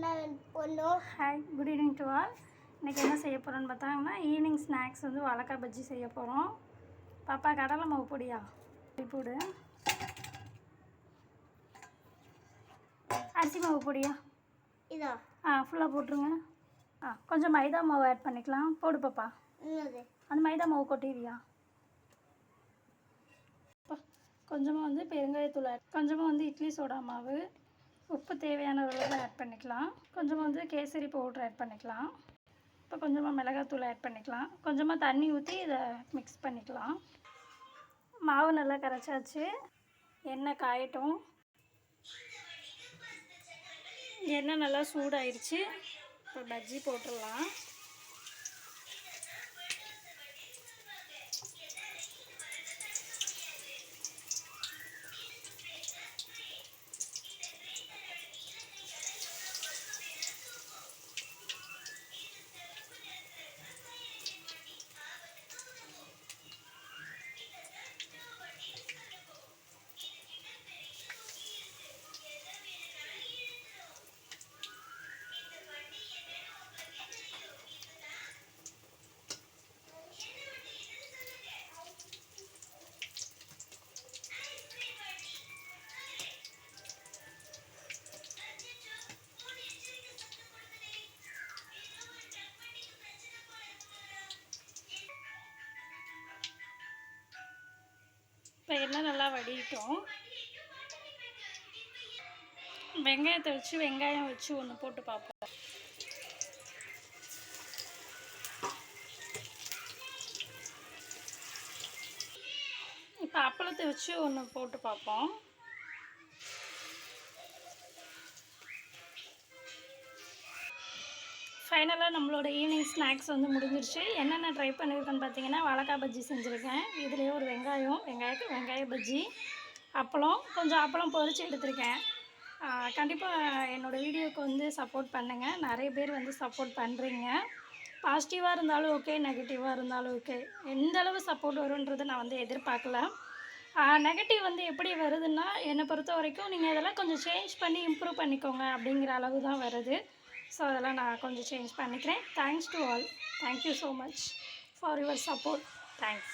Hi, good evening to all. இன்றைக்கி என்ன செய்ய போகிறோன்னு பார்த்தாங்கன்னா, ஈவினிங் ஸ்நாக்ஸ் வந்து வாழைக்காய் பஜ்ஜி செய்ய போகிறோம். பாப்பா கடலை மாவு பொடியா போடு, அரிசி மாவு பொடியா இதா ஃபுல்லாக போட்டுருங்க. கொஞ்சம் மைதா மாவு ஆட் பண்ணிக்கலாம். போடு பாப்பா. அந்த மைதா மாவு கொட்டிடுவியா? கொஞ்சமாக வந்து பெருங்காயத்தூள் ஆட், கொஞ்சமாக வந்து இட்லி சோடா மாவு, உப்பு தேவையான அளவு ஆட் பண்ணிக்கலாம். கொஞ்சமாக வந்து கேசரி பவுட்ரு ஆட் பண்ணிக்கலாம். இப்போ கொஞ்சமாக மிளகாத்தூள் ஆட் பண்ணிக்கலாம். கொஞ்சமாக தண்ணி ஊற்றி இதை மிக்ஸ் பண்ணிக்கலாம். மாவு நல்லா கரைச்சாச்சு. எண்ணெய் காயட்டும். எண்ணெய் நல்லா சூடாயிடுச்சு. இப்போ பஜ்ஜி போட்டுடலாம். இப்போ எண்ணெய் நல்லா வடிட்டோம். வெங்காயத்தை வச்சு வெங்காயம் வச்சு ஒன்று போட்டு பார்ப்போம். இப்போ அப்பளத்தை வச்சு ஒன்று போட்டு பார்ப்போம். ஃபைனலாக நம்மளோட ஈவினிங் ஸ்நாக்ஸ் வந்து முடிஞ்சிருச்சு. என்னென்ன ட்ரை பண்ணியிருக்கேன்னு பார்த்தீங்கன்னா, வாழைக்காய் பஜ்ஜி செஞ்சுருக்கேன். இதுலேயே ஒரு வெங்காய பஜ்ஜி, கொஞ்சம் அப்பளம் பொரித்து எடுத்திருக்கேன். கண்டிப்பாக என்னோடய வீடியோவுக்கு வந்து சப்போர்ட் பண்ணுங்கள். நிறைய பேர் வந்து சப்போர்ட் பண்ணுறீங்க. பாசிட்டிவாக இருந்தாலும் ஓகே, நெகட்டிவாக இருந்தாலும் ஓகே. எந்தளவு சப்போர்ட் வரும்ன்றதை நான் வந்து எதிர்பார்க்கல. நெகட்டிவ் வந்து எப்படி வருதுன்னா, என்னை பொறுத்த வரைக்கும் நீங்கள் இதெல்லாம் கொஞ்சம் சேஞ்ச் பண்ணி இம்ப்ரூவ் பண்ணிக்கோங்க அப்படிங்கிற அளவு தான் வருது. ஸோ அதெல்லாம் நான் கொஞ்சம் சேஞ்ச் பண்ணிக்கிறேன். Thanks to all. Thank you so much for your support. Thanks.